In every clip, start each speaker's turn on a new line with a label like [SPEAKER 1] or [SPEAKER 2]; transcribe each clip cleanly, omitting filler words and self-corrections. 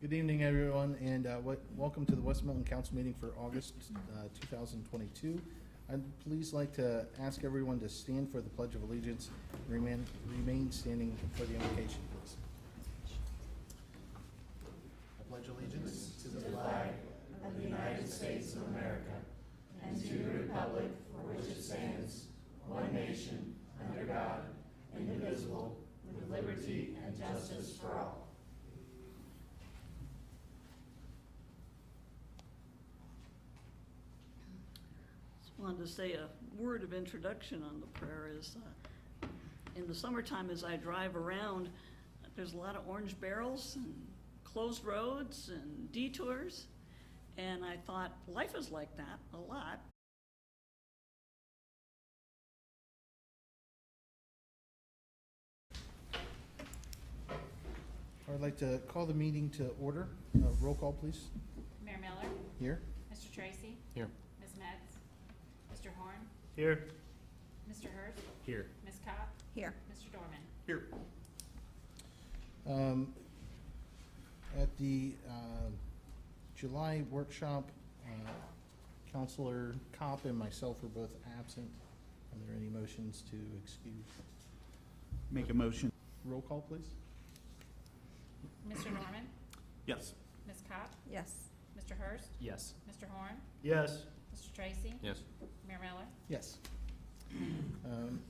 [SPEAKER 1] Good evening, everyone, and welcome to the West Milton Council meeting for August 2022. I'd please like to ask everyone to stand for the Pledge of Allegiance and remain standing for the invocation, please. I pledge allegiance to the flag
[SPEAKER 2] of the United States of America and to the republic for which it stands, one nation, under God, indivisible, with liberty and justice for all.
[SPEAKER 3] Just wanted to say a word of introduction on the prayer is, in the summertime as I drive around, there's a lot of orange barrels and closed roads and detours, and I thought life is like that a lot.
[SPEAKER 1] I'd like to call the meeting to order. Roll call, please.
[SPEAKER 4] Mayor Miller,
[SPEAKER 1] Here.
[SPEAKER 4] Mr. Tracy,
[SPEAKER 1] Here.
[SPEAKER 4] Ms. Metz, Mr. Horn,
[SPEAKER 5] Here.
[SPEAKER 4] Mr. Hurst,
[SPEAKER 5] Here.
[SPEAKER 4] Ms. Kopp,
[SPEAKER 2] Here.
[SPEAKER 4] Mr. Dorman.
[SPEAKER 5] Here.
[SPEAKER 1] At the July workshop, Councilor Kopp and myself were both absent. Are there any motions to excuse?
[SPEAKER 5] Make a motion.
[SPEAKER 1] Roll call, please.
[SPEAKER 4] Mr. Norman,
[SPEAKER 5] Yes.
[SPEAKER 4] Ms. Kopp,
[SPEAKER 2] Yes.
[SPEAKER 4] Mr. Hurst,
[SPEAKER 5] Yes.
[SPEAKER 4] Mr. Horn,
[SPEAKER 5] Yes.
[SPEAKER 4] Mr. Tracy,
[SPEAKER 5] Yes.
[SPEAKER 4] Mayor Miller.
[SPEAKER 1] Yes.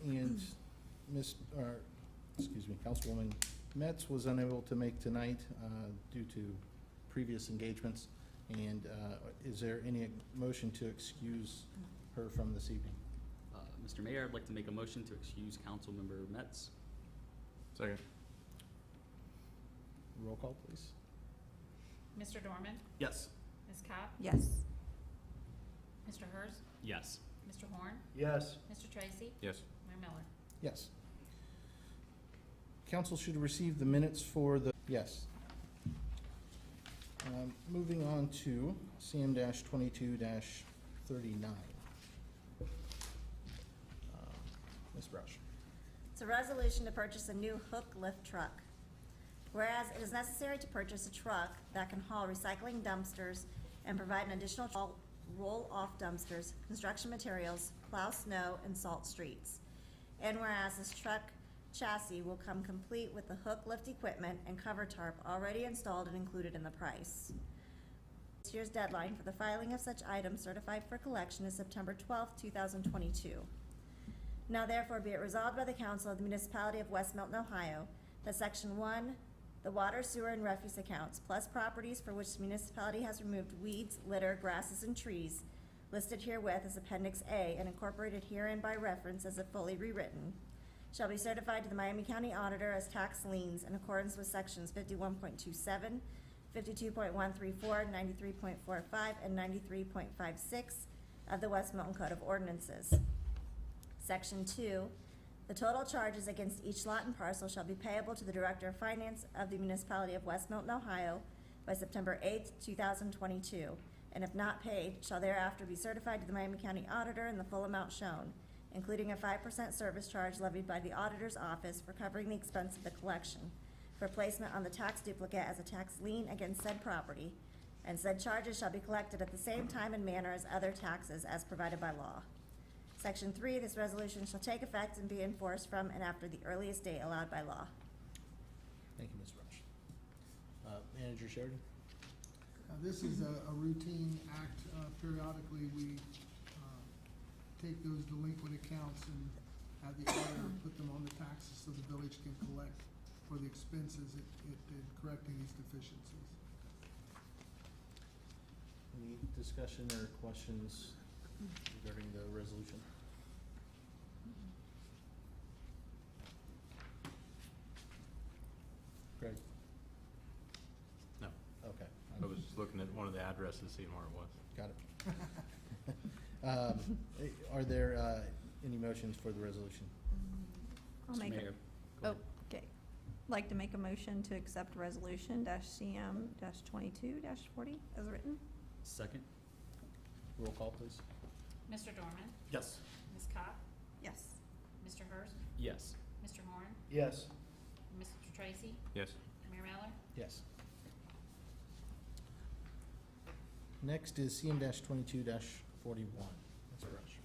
[SPEAKER 1] And Councilwoman Metz was unable to make tonight due to previous engagements. And is there any motion to excuse her from this evening?
[SPEAKER 6] Mr. Mayor, I'd like to make a motion to excuse Councilmember Metz.
[SPEAKER 5] Second.
[SPEAKER 1] Roll call, please.
[SPEAKER 4] Mr. Dorman,
[SPEAKER 5] Yes.
[SPEAKER 4] Ms. Kopp,
[SPEAKER 2] Yes.
[SPEAKER 4] Mr. Hurst,
[SPEAKER 6] Yes.
[SPEAKER 4] Mr. Horn,
[SPEAKER 5] Yes.
[SPEAKER 4] Mr. Tracy,
[SPEAKER 5] Yes.
[SPEAKER 4] Mayor Miller.
[SPEAKER 1] Yes. Council should receive the minutes for the, yes. Moving on to CM-22-39. Ms. Brush.
[SPEAKER 7] It's a resolution to purchase a new hook lift truck. Whereas it is necessary to purchase a truck that can haul recycling dumpsters and provide an additional roll-off dumpsters, construction materials, plow snow, and salt streets. And whereas this truck chassis will come complete with the hook lift equipment and cover tarp already installed and included in the price. This year's deadline for the filing of such items certified for collection is September 12th, 2022. Now therefore be it resolved by the Council of the Municipality of West Milton, Ohio, that Section 1, the water, sewer, and refuse accounts, plus properties for which the municipality has removed weeds, litter, grasses, and trees, listed herewith as Appendix A and incorporated herein by reference as if fully rewritten, shall be certified to the Miami County Auditor as tax liens in accordance with Sections 51.27, 52.134, 93.45, and 93.56 of the West Milton Code of Ordinances. Section 2, the total charges against each lot and parcel shall be payable to the Director of Finance of the Municipality of West Milton, Ohio by September 8th, 2022, and if not paid, shall thereafter be certified to the Miami County Auditor in the full amount shown, including a 5% service charge levied by the Auditor's Office for covering the expense of the collection, for placement on the tax duplicate as a tax lien against said property, and said charges shall be collected at the same time and manner as other taxes as provided by law. Section 3, this resolution shall take effect and be enforced from and after the earliest date allowed by law.
[SPEAKER 1] Thank you, Ms. Brush. Manager Sheridan?
[SPEAKER 8] This is a routine act. Periodically, we take those delinquent accounts and have the auditor put them on the taxes so the village can collect for the expenses in correcting these deficiencies.
[SPEAKER 1] Any discussion or questions regarding the resolution? Greg?
[SPEAKER 5] No.
[SPEAKER 1] Okay.
[SPEAKER 5] I was just looking at one of the addresses, seeing where it was.
[SPEAKER 1] Got it. Are there any motions for the resolution?
[SPEAKER 2] I'll
[SPEAKER 6] Mr.
[SPEAKER 2] make
[SPEAKER 6] Mayor,
[SPEAKER 2] it.
[SPEAKER 6] go
[SPEAKER 2] Oh,
[SPEAKER 6] ahead.
[SPEAKER 2] okay. Like to make a motion to accept resolution -CM-22-40 as written.
[SPEAKER 6] Second.
[SPEAKER 1] Roll call, please.
[SPEAKER 4] Mr. Dorman,
[SPEAKER 5] Yes.
[SPEAKER 4] Ms. Kopp,
[SPEAKER 2] Yes.
[SPEAKER 4] Mr. Hurst,
[SPEAKER 6] Yes.
[SPEAKER 4] Mr. Horn,
[SPEAKER 5] Yes.
[SPEAKER 4] Mr. Tracy,
[SPEAKER 5] Yes.
[SPEAKER 4] Mayor Miller.
[SPEAKER 1] Yes. Next is CM-22-41. Ms. Rush.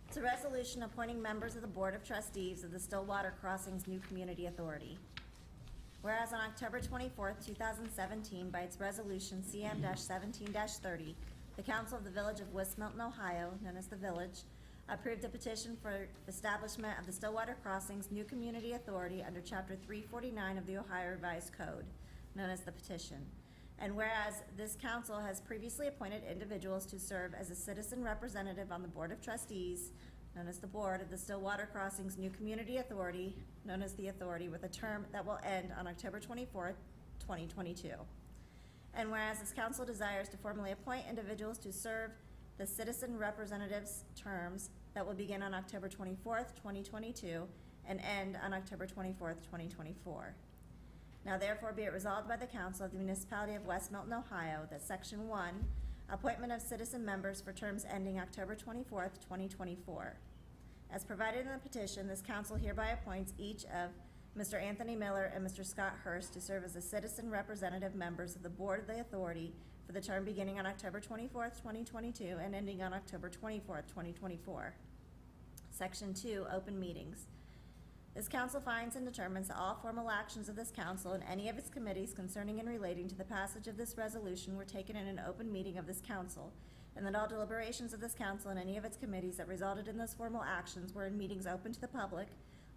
[SPEAKER 7] It's a resolution appointing members of the Board of Trustees of the Stillwater Crossings New Community Authority. Whereas on October 24th, 2017, by its resolution CM-17-30, the Council of the Village of West Milton, Ohio, known as the Village, approved a petition for establishment of the Stillwater Crossings New Community Authority under Chapter 349 of the Ohio Revised Code, known as the petition. And whereas this council has previously appointed individuals to serve as a citizen representative on the Board of Trustees, known as the Board of the Stillwater Crossings New Community Authority, known as the Authority, with a term that will end on October 24th, 2022. And whereas this council desires to formally appoint individuals to serve the citizen representatives' terms that will begin on October 24th, 2022, and end on October 24th, 2024. Now therefore be it resolved by the Council of the Municipality of West Milton, Ohio, that Section 1, appointment of citizen members for terms ending October 24th, 2024. As provided in the petition, this council hereby appoints each of Mr. Anthony Miller and Mr. Scott Hurst to serve as the citizen representative members of the Board of the Authority for the term beginning on October 24th, 2022 and ending on October 24th, 2024. Section 2, open meetings. This council finds and determines that all formal actions of this council and any of its committees concerning and relating to the passage of this resolution were taken in an open meeting of this council, and that all deliberations of this council and any of its committees that resulted in those formal actions were in meetings open to the public,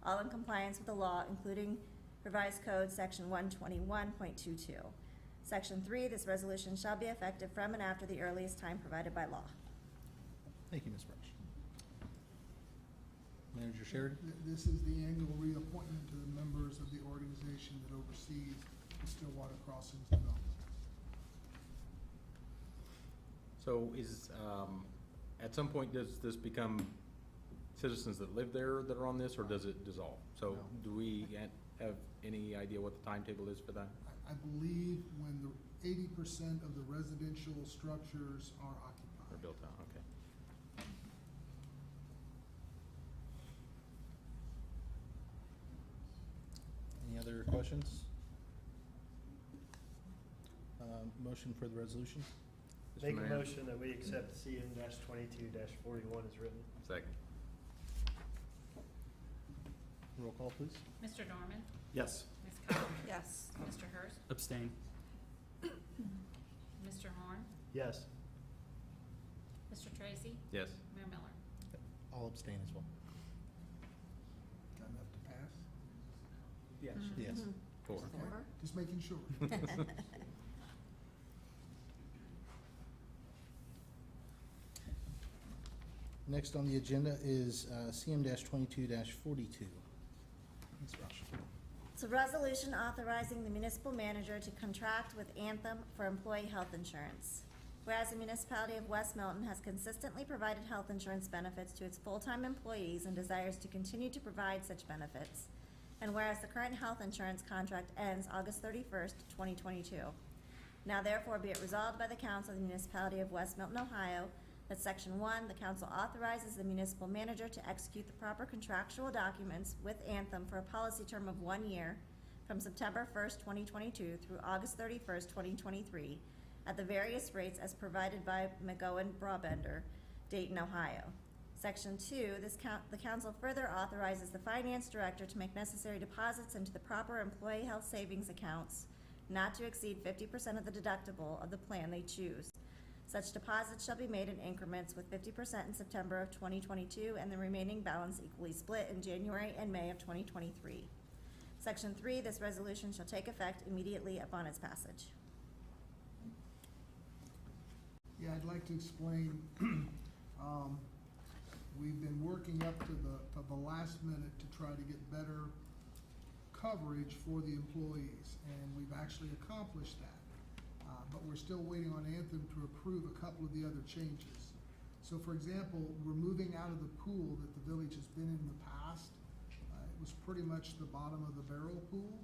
[SPEAKER 7] all in compliance with the law, including Revised Code Section 121.22. Section 3, this resolution shall be effective from and after the earliest time provided by law.
[SPEAKER 1] Thank you, Ms. Rush. Manager Sheridan.
[SPEAKER 8] This is the annual reappointment to the members of the organization that oversees the Stillwater Crossings development.
[SPEAKER 5] So is, at some point, does this become citizens that live there that are on this, or does it dissolve? So
[SPEAKER 1] No.
[SPEAKER 5] do we have any idea what the timetable is for that?
[SPEAKER 8] I believe when the 80% of the residential structures are
[SPEAKER 5] Or
[SPEAKER 8] occupied.
[SPEAKER 5] built out, okay.
[SPEAKER 1] Any other questions? Motion for the resolution?
[SPEAKER 5] Mr.
[SPEAKER 9] Make a
[SPEAKER 5] Mayor?
[SPEAKER 9] motion that we accept CM-22-41 as written.
[SPEAKER 5] Second.
[SPEAKER 1] Roll call, please.
[SPEAKER 4] Mr. Dorman?
[SPEAKER 9] Yes.
[SPEAKER 4] Ms. Cobb?
[SPEAKER 7] Yes.
[SPEAKER 4] Mr. Hurst?
[SPEAKER 6] Abstain.
[SPEAKER 4] Mr. Horn?
[SPEAKER 9] Yes.
[SPEAKER 4] Mr. Tracy?
[SPEAKER 5] Yes.
[SPEAKER 4] Mayor Miller?
[SPEAKER 1] I'll abstain as well.
[SPEAKER 8] Got enough to pass?
[SPEAKER 9] Yes.
[SPEAKER 1] Yes.
[SPEAKER 5] 4.
[SPEAKER 8] Okay, just making sure.
[SPEAKER 1] Next on the agenda is CM-22-42. Ms. Rush.
[SPEAKER 7] It's a resolution authorizing the municipal manager to contract with Anthem for employee health insurance. Whereas the municipality of West Milton has consistently provided health insurance benefits to its full-time employees and desires to continue to provide such benefits. And whereas the current health insurance contract ends August 31st, 2022. Now therefore be it resolved by the Council of the Municipality of West Milton, Ohio, that Section 1, the council authorizes the municipal manager to execute the proper contractual documents with Anthem for a policy term of 1 year from September 1st, 2022 through August 31st, 2023 at the various rates as provided by McGowan Brabender, Dayton, Ohio. Section 2, the council further authorizes the finance director to make necessary deposits into the proper employee health savings accounts not to exceed 50% of the deductible of the plan they choose. Such deposits shall be made in increments with 50% in September of 2022 and the remaining balance equally split in January and May of 2023. Section 3, this resolution shall take effect immediately upon its passage.
[SPEAKER 8] Yeah, I'd like to explain, we've been working up to the last minute to try to get better coverage for the employees, and we've actually accomplished that. But we're still waiting on Anthem to approve a couple of the other changes. So for example, we're moving out of the pool that the village has been in the past. It was pretty much the bottom of the barrel pool,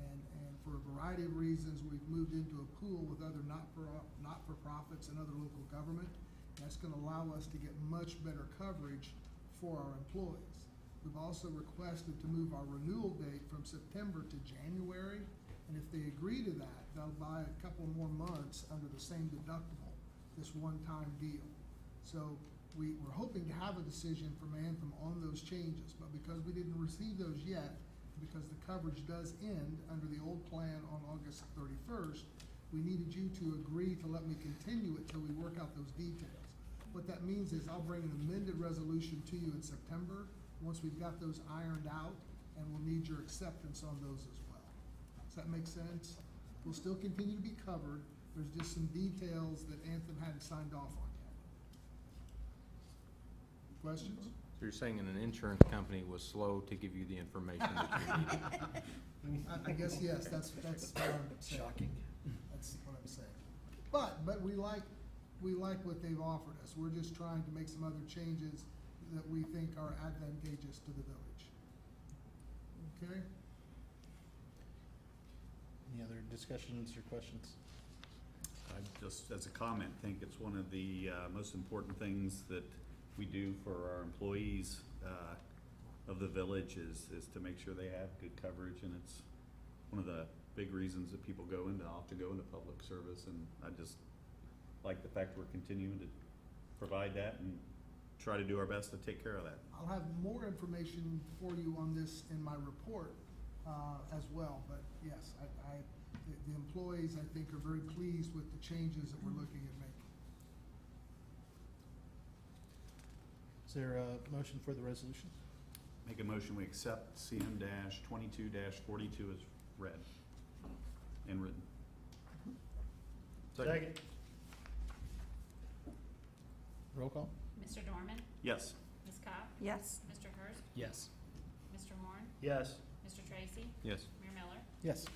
[SPEAKER 8] and for a variety of reasons, we've moved into a pool with other not-for-profits and other local government. That's gonna allow us to get much better coverage for our employees. We've also requested to move our renewal date from September to January, and if they agree to that, they'll buy a couple more months under the same deductible. this one-time deal. So we're hoping to have a decision from Anthem on those changes, but because we didn't receive those yet, because the coverage does end under the old plan on August 31st, we needed you to agree to let me continue it till we work out those details. What that means is I'll bring an amended resolution to you in September, once we've got those ironed out, and we'll need your acceptance on those as well. Does that make sense? We'll still continue to be covered, there's just some details that Anthem hadn't signed off on yet. Questions?
[SPEAKER 5] So you're saying an insurance company was slow to give you the information that you needed?
[SPEAKER 8] I guess, yes, that's what I'm saying.
[SPEAKER 1] Shocking.
[SPEAKER 8] That's what I'm saying. But we like what they've offered us. We're just trying to make some other changes that we think are advantageous to the village. Okay?
[SPEAKER 1] Any other discussions or questions?
[SPEAKER 10] I just, as a comment, think it's one of the most important things that we do for our employees of the village is to make sure they have good coverage, and it's one of the big reasons that people often go into public service, and I just like the fact we're continuing to provide that and try to do our best to take care of that.
[SPEAKER 8] I'll have more information for you on this in my report as well, but yes, the employees, I think, are very pleased with the changes that we're looking at making.
[SPEAKER 1] Is there a motion for the resolution?
[SPEAKER 10] Make a motion, we accept CM-22-42 as read and written.
[SPEAKER 9] Second.
[SPEAKER 1] Roll call?
[SPEAKER 4] Mr. Dorman?
[SPEAKER 10] Yes.
[SPEAKER 4] Ms. Cobb?
[SPEAKER 7] Yes.
[SPEAKER 4] Mr. Hurst?
[SPEAKER 6] Yes.
[SPEAKER 4] Mr. Horn?
[SPEAKER 9] Yes.
[SPEAKER 4] Mr. Tracy?
[SPEAKER 5] Yes.
[SPEAKER 4] Mayor Miller?
[SPEAKER 1] Yes.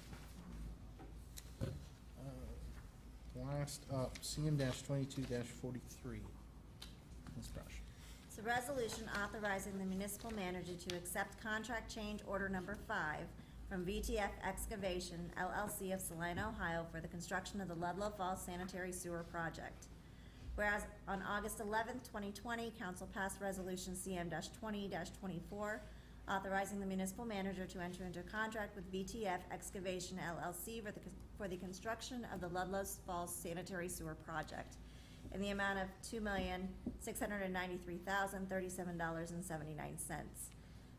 [SPEAKER 1] Last up, CM-22-43. Ms. Brush.
[SPEAKER 7] It's a resolution authorizing the municipal manager to accept contract change order number 5 from VTF Excavation LLC of Salina, Ohio for the construction of the Ludlow Falls Sanitary Sewer Project. Whereas on August 11th, 2020, Council passed Resolution CM-20-24, authorizing the municipal manager to enter into a contract with VTF Excavation LLC for the construction of the Ludlow Falls Sanitary Sewer Project in the amount of $2,693,037.79.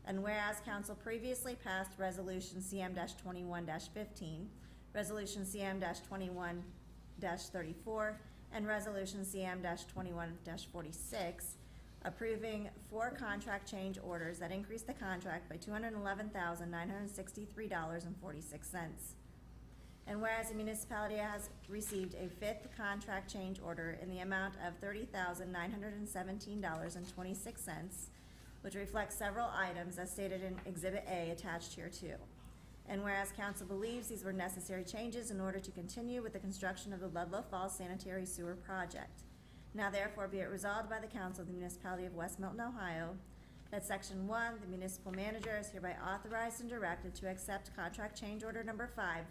[SPEAKER 7] And whereas Council previously passed Resolution CM-21-15, Resolution CM-21-34, and Resolution CM-21-46, approving 4 contract change orders that increase the contract by $211,963.46. And whereas the municipality has received a 5th contract change order in the amount of $30,917.26, which reflects several items as stated in Exhibit A attached here too. And whereas Council believes these were necessary changes in order to continue with the construction of the Ludlow Falls Sanitary Sewer Project. Now therefore be it resolved by the Council of the Municipality of West Milton, Ohio, that Section 1, the municipal manager is hereby authorized and directed to accept contract change order number 5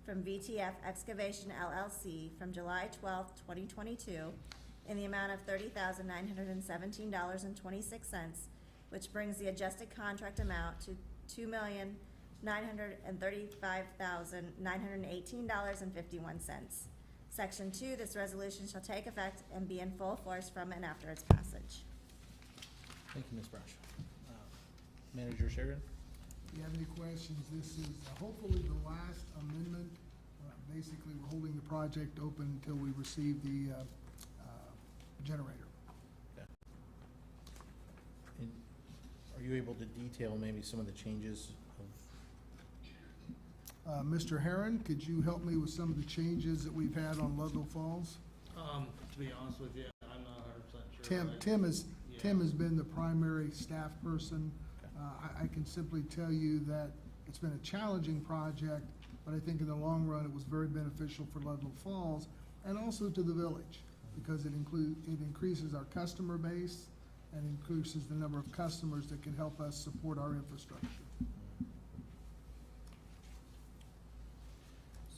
[SPEAKER 7] from VTF Excavation LLC from July 12, 2022 in the amount of $30,917.26, which brings the adjusted contract amount to $2,935,918.51. Section 2, this resolution shall take effect and be in full force from and after its passage.
[SPEAKER 1] Thank you, Ms. Brush. Manager Sheridan?
[SPEAKER 8] If you have any questions, this is hopefully the last amendment. Basically, we're holding the project open until we receive the generator.
[SPEAKER 1] Okay. And are you able to detail maybe some of the changes of?
[SPEAKER 8] Mr. Herron, could you help me with some of the changes that we've had on Ludlow Falls?
[SPEAKER 11] To be honest with you, I'm not 100% sure.
[SPEAKER 8] Tim has been the primary staff person.
[SPEAKER 1] Okay.
[SPEAKER 8] I can simply tell you that it's been a challenging project, but I think in the long run it was very beneficial for Ludlow Falls and also to the village because it increases our customer base and increases the number of customers that can help us support our infrastructure.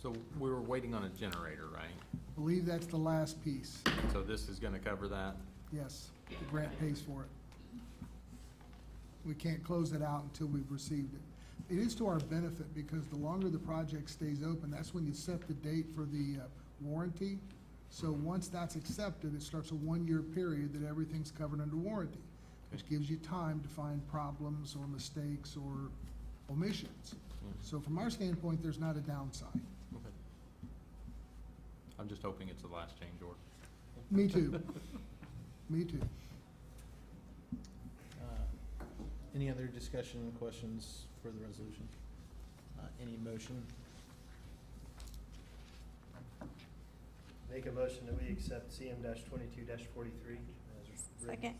[SPEAKER 5] So we were waiting on a generator, right?
[SPEAKER 8] I believe that's the last piece.
[SPEAKER 5] So this is gonna cover that?
[SPEAKER 8] Yes, the grant pays for it. We can't close it out until we've received it. It is to our benefit because the longer the project stays open, that's when you set the date for the warranty. So once that's accepted, it starts a 1-year period that everything's covered under warranty, which gives you time to find problems or mistakes or omissions. So from our standpoint, there's not a downside.
[SPEAKER 5] Okay. I'm just hoping it's the last change order.
[SPEAKER 8] Me too. Me too.
[SPEAKER 1] Any other discussion, questions for the resolution? Any motion?
[SPEAKER 9] Make a motion that we accept CM-22-43 as written.
[SPEAKER 7] Second.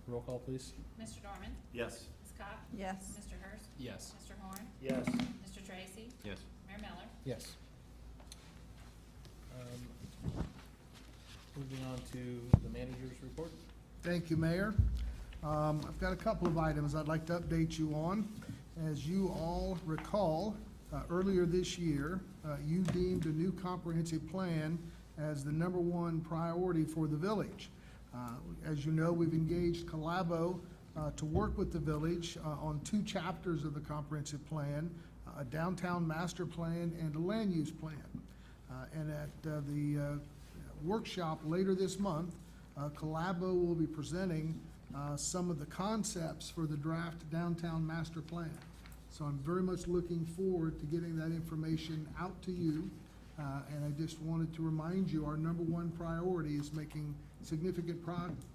[SPEAKER 1] Roll call, please.
[SPEAKER 4] Mr. Dorman?
[SPEAKER 10] Yes.
[SPEAKER 4] Ms. Cobb?
[SPEAKER 7] Yes.
[SPEAKER 4] Mr. Hurst?
[SPEAKER 6] Yes.
[SPEAKER 4] Mr. Horn?
[SPEAKER 9] Yes.
[SPEAKER 4] Mr. Tracy?
[SPEAKER 5] Yes.
[SPEAKER 4] Mayor Miller?
[SPEAKER 1] Yes. Moving on to the manager's report.
[SPEAKER 8] Thank you, Mayor. I've got a couple of items I'd like to update you on. As you all recall, earlier this year, you deemed a new comprehensive plan as the #1 priority for the village. As you know, we've engaged Collabo to work with the village on 2 chapters of the comprehensive plan, a downtown master plan and a land use plan. And at the workshop later this month, Collabo will be presenting some of the concepts for the draft downtown master plan. So I'm very much looking forward to getting that information out to you. And I just wanted to remind you, our #1 priority is making significant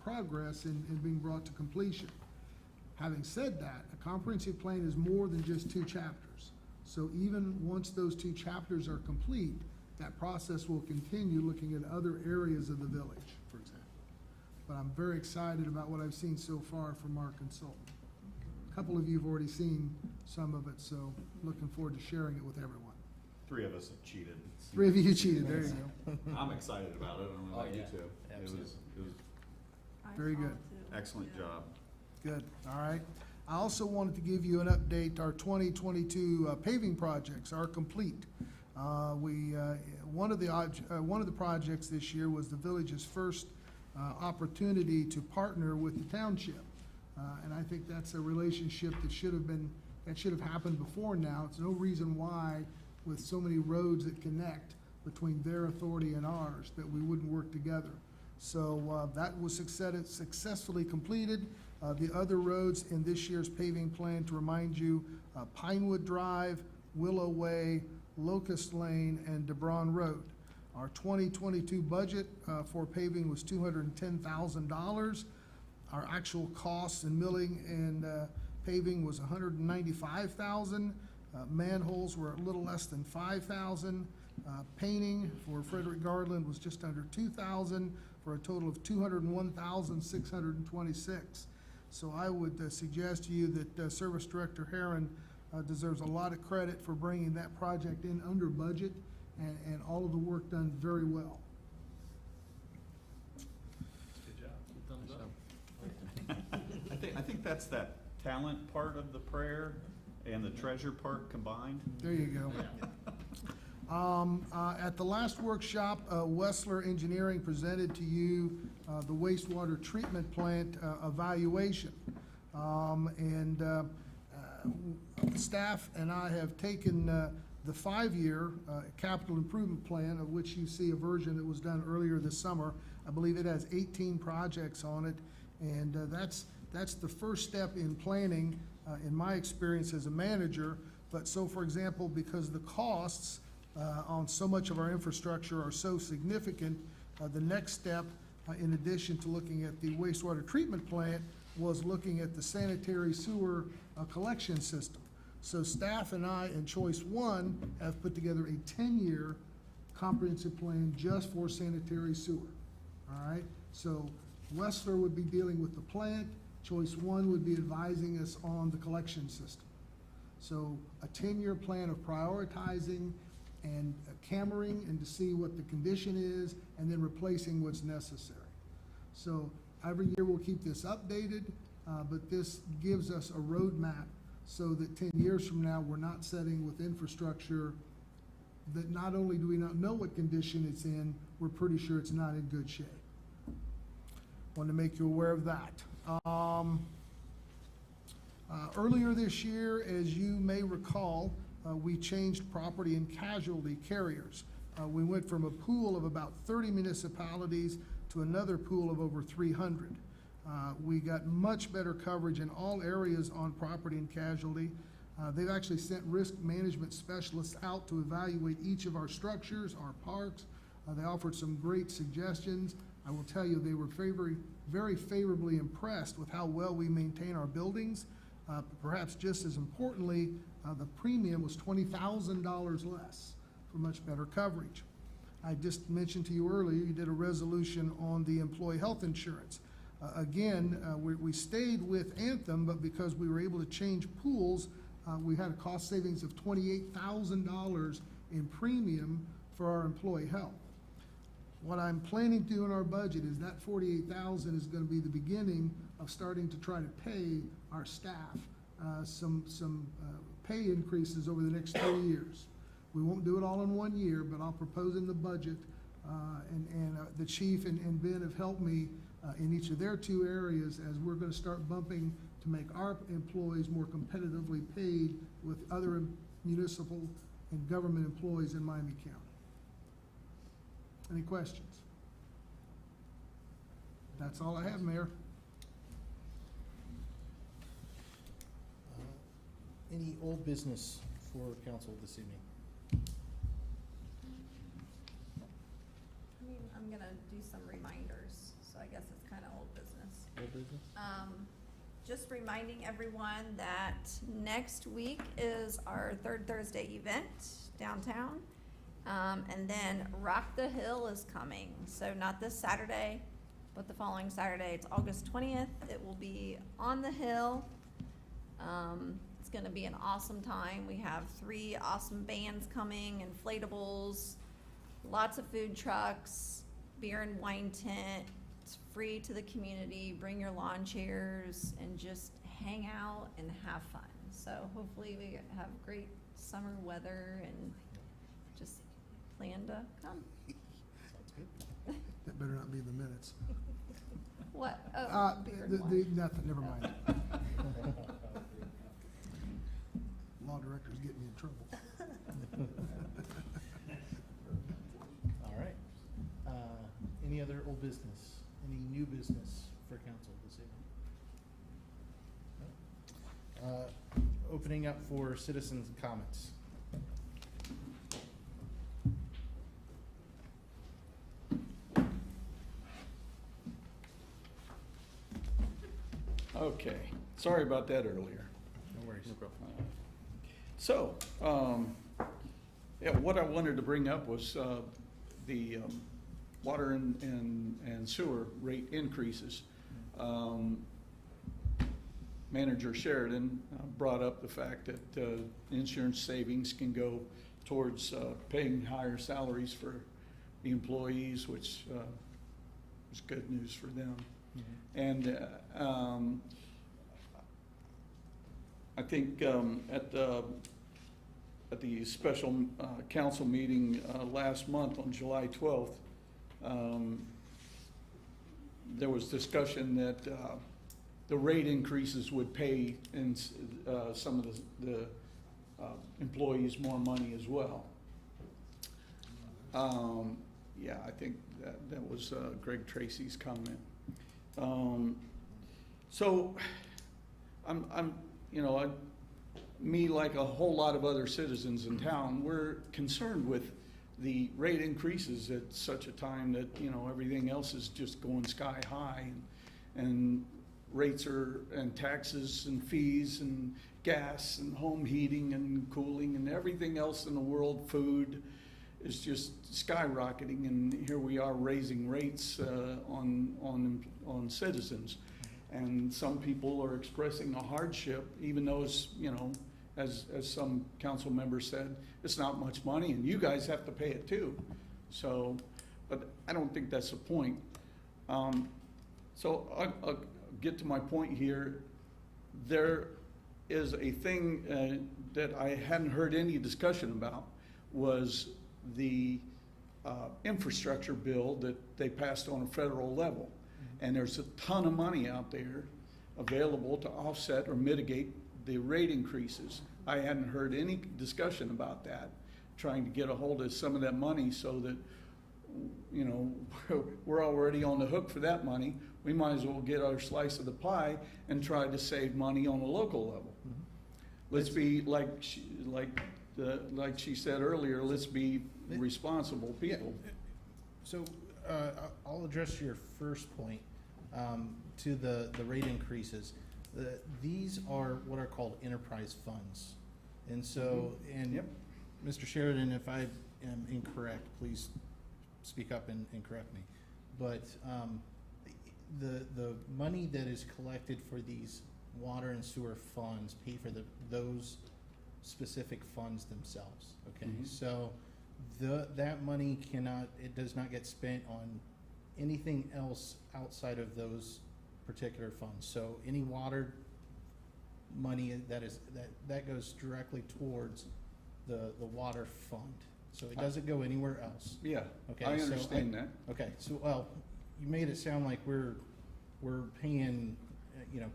[SPEAKER 8] progress in being brought to completion. Having said that, a comprehensive plan is more than just 2 chapters. So even once those 2 chapters are complete, that process will continue looking at other areas of the village, for example. But I'm very excited about what I've seen so far from our consultant. A couple of you have already seen some of it, so looking forward to sharing it with everyone.
[SPEAKER 10] 3 of us have cheated.
[SPEAKER 8] 3 of you cheated, there you go.
[SPEAKER 10] I'm excited about it. I don't know about
[SPEAKER 5] Oh,
[SPEAKER 10] you
[SPEAKER 5] yeah.
[SPEAKER 10] two. It was
[SPEAKER 8] Very good.
[SPEAKER 10] excellent job.
[SPEAKER 8] Good, all right. I also wanted to give you an update. Our 2022 paving projects are complete. One of the projects this year was the village's first opportunity to partner with the township. And I think that's a relationship that should have happened before now. It's no reason why, with so many roads that connect between their authority and ours, that we wouldn't work together. So that was successfully completed. The other roads in this year's paving plan, to remind you, Pinewood Drive, Willow Way, Locust Lane, and DeBron Road. Our 2022 budget for paving was $210,000. Our actual costs in milling and paving was $195,000. Manholes were a little less than $5,000. Painting for Frederick Garland was just under $2,000, for a total of $201,626. So I would suggest to you that Service Director Herron deserves a lot of credit for bringing that project in under budget and all of the work done very well.
[SPEAKER 9] Good job.
[SPEAKER 11] Thumbs up.
[SPEAKER 10] I think that's that talent part of the prayer and the treasure part combined.
[SPEAKER 8] There you go. At the last workshop, Wessler Engineering presented to you the wastewater treatment plant evaluation. Staff and I have taken the 5-year capital improvement plan, of which you see a version that was done earlier this summer. I believe it has 18 projects on it, and that's the first step in planning, in my experience as a manager. But so, for example, because the costs on so much of our infrastructure are so significant, the next step, in addition to looking at the wastewater treatment plant, was looking at the sanitary sewer collection system. So staff and I and Choice 1 have put together a 10-year comprehensive plan just for sanitary sewer. All right? So Wessler would be dealing with the plant. Choice 1 would be advising us on the collection system. So a 10-year plan of prioritizing and cammering and to see what the condition is, and then replacing what's necessary. So every year we'll keep this updated, but this gives us a roadmap so that 10 years from now, we're not setting with infrastructure that not only do we not know what condition it's in, we're pretty sure it's not in good shape. Want to make you aware of that. Earlier this year, as you may recall, we changed property and casualty carriers. We went from a pool of about 30 municipalities to another pool of over 300. We got much better coverage in all areas on property and casualty. They've actually sent risk management specialists out to evaluate each of our structures, our parks. They offered some great suggestions. I will tell you, they were very favorably impressed with how well we maintain our buildings. Perhaps just as importantly, the premium was $20,000 less for much better coverage. I just mentioned to you earlier, you did a resolution on the employee health insurance. Again, we stayed with Anthem, but because we were able to change pools, we had a cost savings of $28,000 in premium for our employee health. What I'm planning to do in our budget is that $48,000 is going to be the beginning of starting to try to pay our staff some pay increases over the next 3 years. We won't do it all in 1 year, but I'll propose in the budget, and the chief and Ben have helped me in each of their 2 areas as we're going to start bumping to make our employees more competitively paid with other municipal and government employees in Miami County. Any questions? That's all I have, Mayor.
[SPEAKER 1] Any old business for council this evening?
[SPEAKER 2] I mean, I'm gonna do some reminders, so I guess it's kind of old business.
[SPEAKER 1] Old business?
[SPEAKER 2] Just reminding everyone that next week is our Third Thursday event downtown. And then Rock the Hill is coming, so not this Saturday, but the following Saturday. It's August 20th. It will be on the hill. It's gonna be an awesome time. We have 3 awesome bands coming, inflatables, lots of food trucks, beer and wine tent. It's free to the community. Bring your lawn chairs and just hang out and have fun. So hopefully we have great summer weather and just plan to come.
[SPEAKER 1] Sounds good.
[SPEAKER 8] That better not be in the minutes.
[SPEAKER 2] What? Oh, beer and wine.
[SPEAKER 8] Nothing, never mind. Law director's getting me in trouble.
[SPEAKER 1] All right. Any other old business? Any new business for council this evening? No? Opening up for citizens' comments.
[SPEAKER 11] Okay, sorry about that earlier.
[SPEAKER 1] No worries.
[SPEAKER 11] So, yeah, what I wanted to bring up was the water and sewer rate increases. Manager Sheridan brought up the fact that insurance savings can go towards paying higher salaries for the employees, which is good news for them. And I think at the special council meeting last month on July 12th, there was discussion that the rate increases would pay in some of the employees more money as well. Yeah, I think that was Greg Tracy's comment. So I'm me, like a whole lot of other citizens in town, we're concerned with the rate increases at such a time that, everything else is just going sky high, and rates and taxes and fees and gas and home heating and cooling and everything else in the world, food, is just skyrocketing, and here we are raising rates on citizens. And some people are expressing a hardship, even though it's, as some council members said, it's not much money, and you guys have to pay it too. So, but I don't think that's the point. So I'll get to my point here. There is a thing that I hadn't heard any discussion about, was the infrastructure bill that they passed on a federal level. And there's a ton of money out there available to offset or mitigate the rate increases. I hadn't heard any discussion about that. trying to get a hold of some of that money so that, you know, we're already on the hook for that money. We might as well get our slice of the pie and try to save money on a local level. Let's be, like she said earlier, let's be responsible people.
[SPEAKER 1] So, I'll address your first point, to the rate increases. These are what are called enterprise funds. And so, and
[SPEAKER 11] Yep.
[SPEAKER 1] Mr. Sheridan, if I am incorrect, please speak up and correct me. But, the money that is collected for these water and sewer funds pay for those specific funds themselves, okay?
[SPEAKER 11] Mhm.
[SPEAKER 1] So, that money it does not get spent on anything else outside of those particular funds. So any water money that goes directly towards the water fund. So it doesn't go anywhere else.
[SPEAKER 11] Yeah,
[SPEAKER 1] Okay,
[SPEAKER 11] I
[SPEAKER 1] so
[SPEAKER 11] understand that.
[SPEAKER 1] Okay, so, well, you made it sound like we're paying,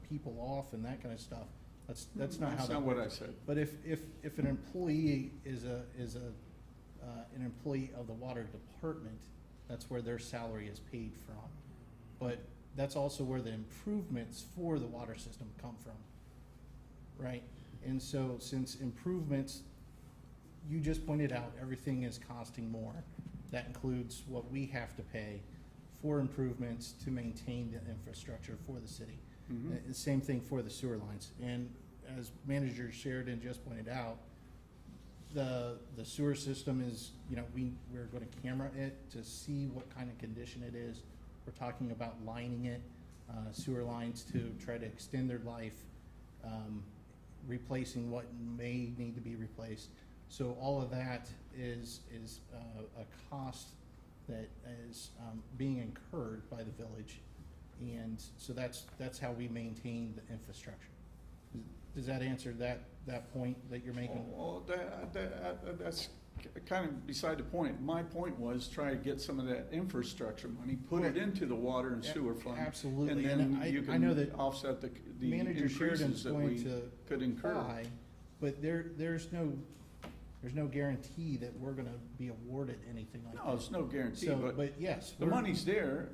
[SPEAKER 1] people off and that kind of stuff. That's not how
[SPEAKER 11] That's
[SPEAKER 1] that
[SPEAKER 11] not what I
[SPEAKER 1] works.
[SPEAKER 11] said.
[SPEAKER 1] But if an employee is an employee of the water department, that's where their salary is paid from. But that's also where the improvements for the water system come from, right? And so since improvements, you just pointed out, everything is costing more. That includes what we have to pay for improvements to maintain the infrastructure for the city.
[SPEAKER 11] Mhm.
[SPEAKER 1] And same thing for the sewer lines. And as Manager Sheridan just pointed out, the sewer system is, we're gonna camera it to see what kind of condition it is. We're talking about lining it, sewer lines to try to extend their life, replacing what may need to be replaced. So all of that is a cost that is being incurred by the village. And so that's how we maintain the infrastructure. Does that answer that point that you're making?
[SPEAKER 11] Well, that's kind of beside the point. My point was try to get some of that infrastructure money, put it into the water and sewer fund.
[SPEAKER 1] Absolutely,
[SPEAKER 11] And
[SPEAKER 1] and
[SPEAKER 11] then you
[SPEAKER 1] I know that
[SPEAKER 11] can offset the
[SPEAKER 1] Manager Sheridan's
[SPEAKER 11] increases that
[SPEAKER 1] going
[SPEAKER 11] we
[SPEAKER 1] to
[SPEAKER 11] could incur.
[SPEAKER 1] apply, but there's no guarantee that we're gonna be awarded anything like that.
[SPEAKER 11] No, it's no guarantee,
[SPEAKER 1] So,
[SPEAKER 11] but
[SPEAKER 1] yes.
[SPEAKER 11] the money's there.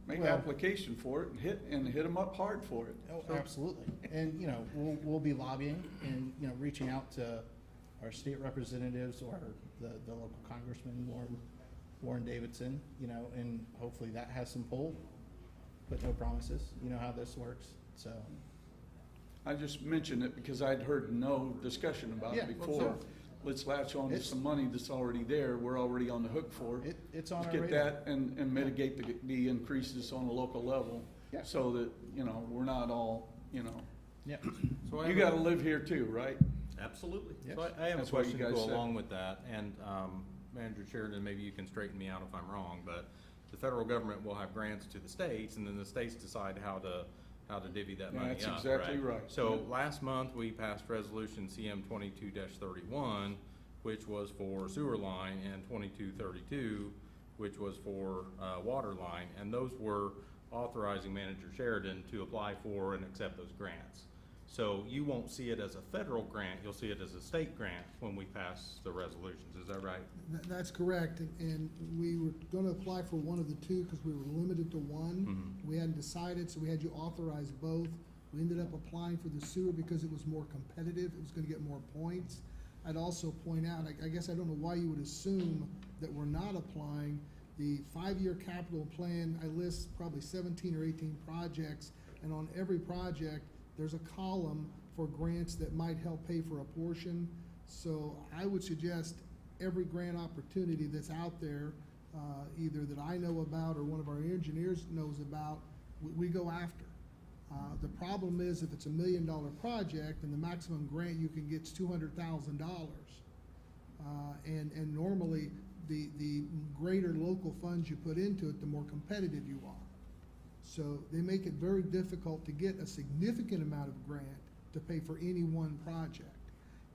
[SPEAKER 11] Make
[SPEAKER 1] Well-
[SPEAKER 11] application for it and hit them up hard for it.
[SPEAKER 1] Oh,
[SPEAKER 11] So-
[SPEAKER 1] absolutely. And, we'll be lobbying and, reaching out to our state representatives or the local congressman, Warren Davidson, and hopefully that has some pull, but no promises. You know how this works, so.
[SPEAKER 11] I just mentioned it because I'd heard no discussion about
[SPEAKER 1] Yeah,
[SPEAKER 11] it
[SPEAKER 1] well,
[SPEAKER 11] before.
[SPEAKER 1] sure.
[SPEAKER 11] Let's latch on to
[SPEAKER 1] It's-
[SPEAKER 11] some money that's already there, we're already on the hook for.
[SPEAKER 1] It's on
[SPEAKER 11] Let's
[SPEAKER 1] our
[SPEAKER 11] get
[SPEAKER 1] radar.
[SPEAKER 11] that and mitigate the increases on a local level.
[SPEAKER 1] Yeah.
[SPEAKER 11] So that, we're not all,
[SPEAKER 1] Yeah.
[SPEAKER 5] So I
[SPEAKER 11] you
[SPEAKER 5] have
[SPEAKER 11] gotta live here too, right?
[SPEAKER 10] Absolutely.
[SPEAKER 1] Yes.
[SPEAKER 5] So I have a
[SPEAKER 11] That's what you
[SPEAKER 5] question to
[SPEAKER 11] guys
[SPEAKER 5] go
[SPEAKER 11] said.
[SPEAKER 5] along with that, and Manager Sheridan, maybe you can straighten me out if I'm wrong, but the federal government will have grants to the states, and then the states decide how to divvy that
[SPEAKER 11] Yeah,
[SPEAKER 5] money
[SPEAKER 11] that's
[SPEAKER 5] up,
[SPEAKER 11] exactly right.
[SPEAKER 5] So
[SPEAKER 11] Yeah.
[SPEAKER 5] last month, we passed Resolution CM 22-31, which was for sewer line, and 2232, which was for water line, and those were authorizing Manager Sheridan to apply for and accept those grants. So you won't see it as a federal grant, you'll see it as a state grant when we pass the resolutions, is that right?
[SPEAKER 8] That's correct, and we were gonna apply for one of the two, because we were limited to one.
[SPEAKER 5] Mhm.
[SPEAKER 8] We hadn't decided, so we had you authorize both. We ended up applying for the sewer because it was more competitive, it was gonna get more points. I'd also point out, I guess I don't know why you would assume that we're not applying. The 5-year capital plan, I list probably 17 or 18 projects, and on every project, there's a column for grants that might help pay for a portion. So I would suggest every grant opportunity that's out there, either that I know about or one of our engineers knows about, we go after. The problem is if it's $1 million project and the maximum grant you can get is $200,000. And normally, the greater local funds you put into it, the more competitive you are. So they make it very difficult to get a significant amount of grant to pay for any one project.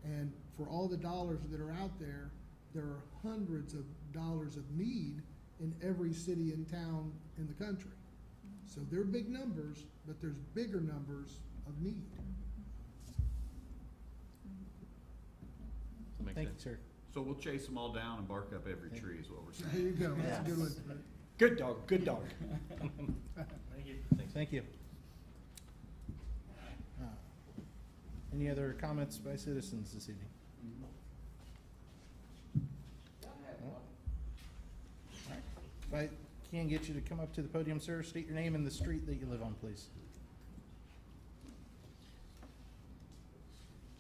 [SPEAKER 8] And for all the dollars that are out there, there are hundreds of dollars of need in every city and town in the country. So they're big numbers, but there's bigger numbers of need.
[SPEAKER 5] Does that make
[SPEAKER 1] Thank you,
[SPEAKER 5] sense?
[SPEAKER 1] sir.
[SPEAKER 10] So we'll chase them all down and bark up every tree is what we're
[SPEAKER 8] There
[SPEAKER 10] saying.
[SPEAKER 8] you go, that's a good one.
[SPEAKER 11] Good dog, good dog.
[SPEAKER 9] Thank you.
[SPEAKER 1] Thank you. Any other comments by citizens this evening? Alright. If I can get you to come up to the podium, sir, state your name and the street that you live on, please.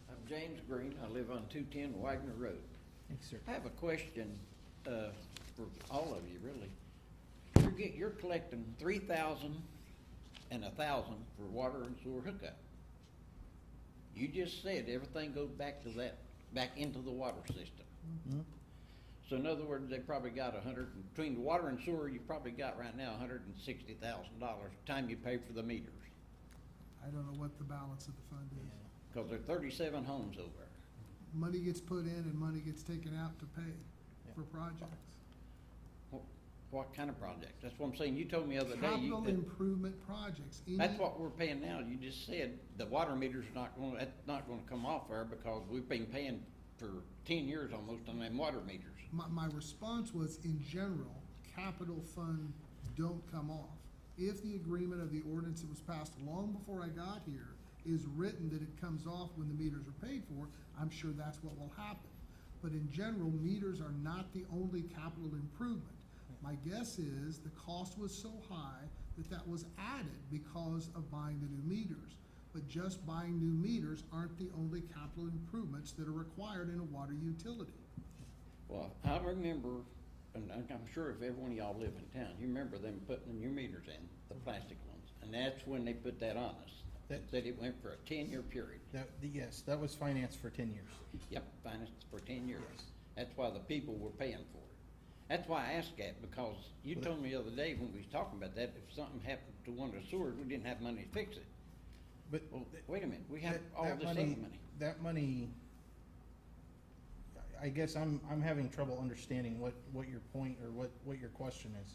[SPEAKER 12] I'm James Green. I live on 210 Wagner Road.
[SPEAKER 1] Thank you, sir.
[SPEAKER 12] I have a question for all of you, really. You're collecting 3,000 and 1,000 for water and sewer hookup. You just said everything goes back to that, back into the water system.
[SPEAKER 1] Mhm.
[SPEAKER 12] So in other words, they probably got between the water and sewer, you probably got right now $160,000 time you pay for the meters.
[SPEAKER 8] I don't know what the balance of the fund is.
[SPEAKER 12] Because there are 37 homes over there.
[SPEAKER 8] Money gets put in and money gets taken out to pay
[SPEAKER 1] Yeah.
[SPEAKER 8] for projects.
[SPEAKER 12] What kind of project? That's what I'm saying. You told me the other day.
[SPEAKER 8] Capital improvement projects.
[SPEAKER 12] That's what we're paying now. You just said the water meter's that's not gonna come off there because we've been paying for 10 years almost on them water meters.
[SPEAKER 8] My response was, in general, capital fund don't come off. If the agreement of the ordinance that was passed long before I got here is written that it comes off when the meters are paid for, I'm sure that's what will happen. But in general, meters are not the only capital improvement. My guess is the cost was so high that that was added because of buying the new meters. But just buying new meters aren't the only capital improvements that are required in a water utility.
[SPEAKER 12] Well, I remember, and I'm sure if every one of y'all live in town, you remember them putting the new meters in, the plastic ones. And that's when they put that on us. That said it went for a 10-year period.
[SPEAKER 1] Yes, that was financed for 10 years.
[SPEAKER 12] Yep, financed for 10 years.
[SPEAKER 1] Yes.
[SPEAKER 12] That's why the people were paying for it. That's why I asked that, because you told me the other day when we was talking about that, if something happened to one of the sewers, we didn't have money to fix it.
[SPEAKER 1] But
[SPEAKER 12] Well, wait a minute, we have
[SPEAKER 1] that-
[SPEAKER 12] all
[SPEAKER 1] that
[SPEAKER 12] this other money.
[SPEAKER 1] That money, I guess I'm having trouble understanding what your point or what your question is.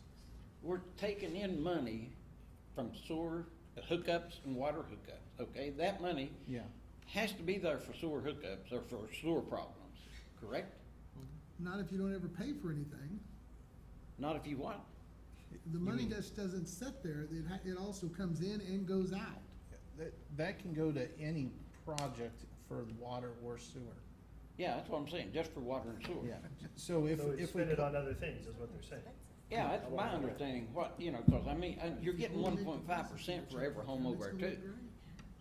[SPEAKER 12] We're taking in money from sewer hookups and water hookups, okay? That money
[SPEAKER 1] Yeah.
[SPEAKER 12] has to be there for sewer hookups or for sewer problems, correct?
[SPEAKER 8] Not if you don't ever pay for anything.
[SPEAKER 12] Not if you want.
[SPEAKER 8] The money just doesn't sit there. It also comes in and goes out.
[SPEAKER 1] That can go to any project for water or sewer.
[SPEAKER 12] Yeah, that's what I'm saying, just for water and sewer.
[SPEAKER 1] Yeah, so if
[SPEAKER 9] So we
[SPEAKER 1] we.
[SPEAKER 9] spend it on other things, is what they're saying.
[SPEAKER 12] Yeah, that's my understanding, cause I mean, you're getting 1.5% for every home over there too.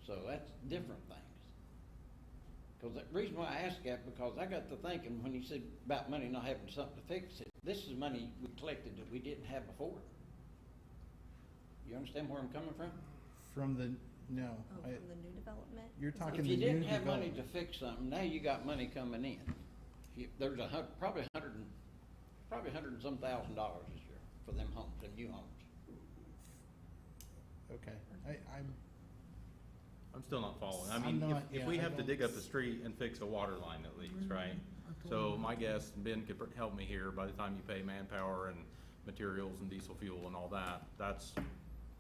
[SPEAKER 12] So that's different things. Cause the reason why I asked that, because I got to thinking, when you said about money not having something to fix it, this is money we collected that we didn't have before. You understand where I'm coming from?
[SPEAKER 1] From the, no.
[SPEAKER 7] Oh, from the new development?
[SPEAKER 1] You're
[SPEAKER 7] Is that-
[SPEAKER 1] talking
[SPEAKER 12] If
[SPEAKER 1] the
[SPEAKER 12] you
[SPEAKER 1] new
[SPEAKER 12] didn't have money to
[SPEAKER 1] development.
[SPEAKER 12] fix something, now you got money coming in. There's probably $100 and some thousand this year for them homes, them new homes.
[SPEAKER 1] Okay,
[SPEAKER 5] I'm still not following. I
[SPEAKER 1] I'm
[SPEAKER 5] mean,
[SPEAKER 1] not-
[SPEAKER 5] if
[SPEAKER 1] yeah,
[SPEAKER 5] we
[SPEAKER 1] I
[SPEAKER 5] have to
[SPEAKER 1] don't
[SPEAKER 5] dig up the street and fix a water line that leaks, right? So my guess, Ben could help me here, by the time you pay manpower and materials and diesel fuel and all that, that's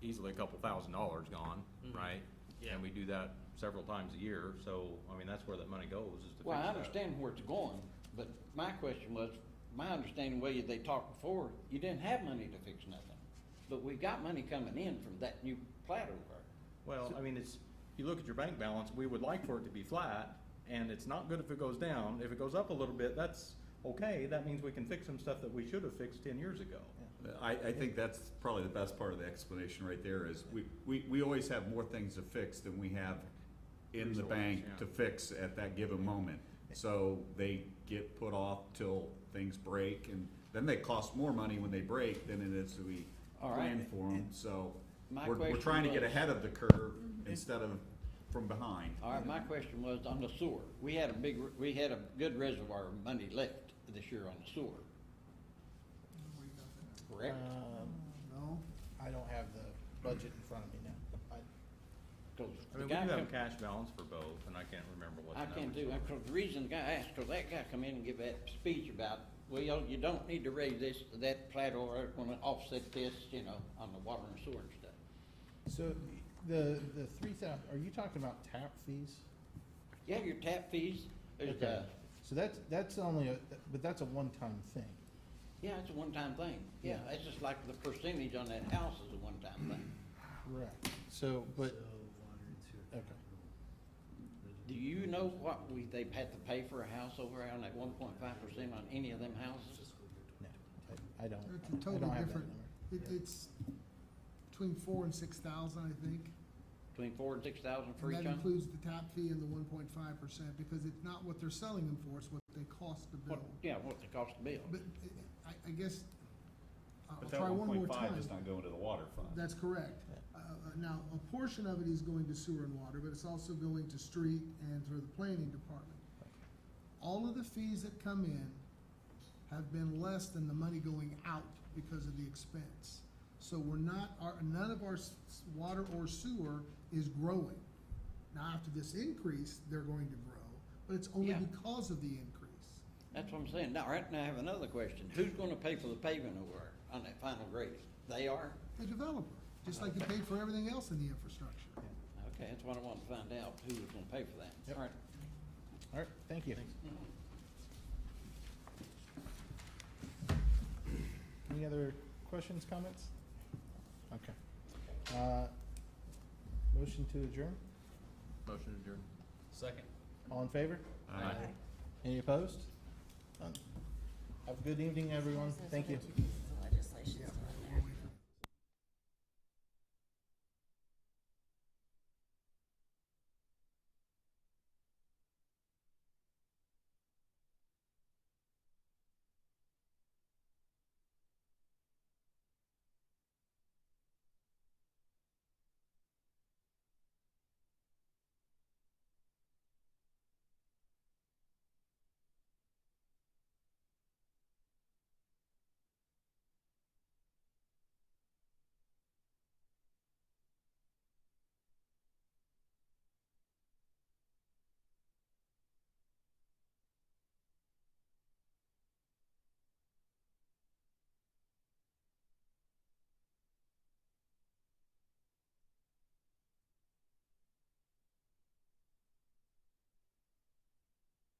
[SPEAKER 5] easily a couple $1,000s gone, right?
[SPEAKER 6] Yeah.
[SPEAKER 5] And we do that several times a year, so, I mean, that's where that money goes, is to fix
[SPEAKER 12] Well, I
[SPEAKER 5] that.
[SPEAKER 12] understand where it's going, but my question was, my understanding, way they talked before, you didn't have money to fix nothing. But we got money coming in from that new plat over there.
[SPEAKER 5] Well, I mean, if you look at your bank balance, we would like for it to be flat, and it's not good if it goes down. If it goes up a little bit, that's okay, that means we can fix some stuff that we should have fixed 10 years ago.
[SPEAKER 10] I think that's probably the best part of the explanation right there is we always have more things to fix than we have in the
[SPEAKER 5] Resources,
[SPEAKER 10] bank
[SPEAKER 5] yeah.
[SPEAKER 10] to fix at that given moment. So they get put off till things break, and then they cost more money when they break than it is we
[SPEAKER 12] All right.
[SPEAKER 10] plan for them. So
[SPEAKER 12] My
[SPEAKER 10] we're
[SPEAKER 12] question
[SPEAKER 10] trying to get
[SPEAKER 12] was-
[SPEAKER 10] ahead of the curve instead of from behind.
[SPEAKER 12] All right, my question was on the sewer. We had a good reservoir of money left this year on the sewer, correct?
[SPEAKER 8] No?
[SPEAKER 1] I don't have the budget in front of me now.
[SPEAKER 12] 'Cause
[SPEAKER 5] I
[SPEAKER 12] the
[SPEAKER 5] mean, we
[SPEAKER 12] guy
[SPEAKER 5] do have
[SPEAKER 12] come-
[SPEAKER 5] a cash balance for both, and I can't remember what the
[SPEAKER 12] I
[SPEAKER 5] numbers
[SPEAKER 12] can't do
[SPEAKER 5] are.
[SPEAKER 12] that, because the reason the guy asked, because that guy come in and give that speech about, well, you don't need to raise this, that plat or it's gonna offset this, on the water and sewer and stuff.
[SPEAKER 1] So the 3,000, are you talking about tap fees?
[SPEAKER 12] Yeah, your tap fees, there's
[SPEAKER 1] Okay. So that's only but that's a one-time thing.
[SPEAKER 12] Yeah, it's a one-time thing. Yeah,
[SPEAKER 1] Yeah.
[SPEAKER 12] it's just like the percentage on that house is a one-time thing.
[SPEAKER 1] Correct. So, but,
[SPEAKER 9] water and sewer.
[SPEAKER 1] okay.
[SPEAKER 12] Do you know what they've had to pay for a house over on that 1.5% on any of them houses?
[SPEAKER 1] No, I don't.
[SPEAKER 8] It's a
[SPEAKER 1] I
[SPEAKER 8] totally
[SPEAKER 1] don't have that
[SPEAKER 8] different,
[SPEAKER 1] number.
[SPEAKER 8] it's between 4,000 and 6,000, I think.
[SPEAKER 12] Between 4,000 and 6,000 for
[SPEAKER 8] And
[SPEAKER 12] each
[SPEAKER 8] that
[SPEAKER 12] one?
[SPEAKER 8] includes the tap fee and the 1.5%, because it's not what they're selling them for, it's what they cost to
[SPEAKER 12] What,
[SPEAKER 8] build.
[SPEAKER 12] yeah, what the cost to build.
[SPEAKER 8] But I guess, I'll
[SPEAKER 10] But
[SPEAKER 8] try
[SPEAKER 10] that
[SPEAKER 8] one
[SPEAKER 10] one
[SPEAKER 8] more
[SPEAKER 10] point
[SPEAKER 8] time.
[SPEAKER 10] five does not go into the water fund.
[SPEAKER 8] That's correct. Now, a portion of it is going to sewer and water, but it's also going to street and through the planning department. All of the fees that come in have been less than the money going out because of the expense. So we're not, none of our water or sewer is growing. Now, after this increase, they're going to grow, but it's only
[SPEAKER 12] Yeah.
[SPEAKER 8] because of the increase.
[SPEAKER 12] That's what I'm saying. Now, right now, I have another question. Who's gonna pay for the paving over there on that final grading? They are?
[SPEAKER 8] The developer, just like they paid for everything else in the infrastructure.
[SPEAKER 12] Okay, that's what I wanted to find out, who was gonna pay for that.
[SPEAKER 1] Yep.
[SPEAKER 12] All right.
[SPEAKER 1] All right, thank you. Any other questions, comments? Okay. Motion to adjourn?
[SPEAKER 5] Motion adjourned.
[SPEAKER 6] Second.
[SPEAKER 1] All in favor?
[SPEAKER 10] Aye.
[SPEAKER 1] Any opposed? None. Have a good evening, everyone. Thank you.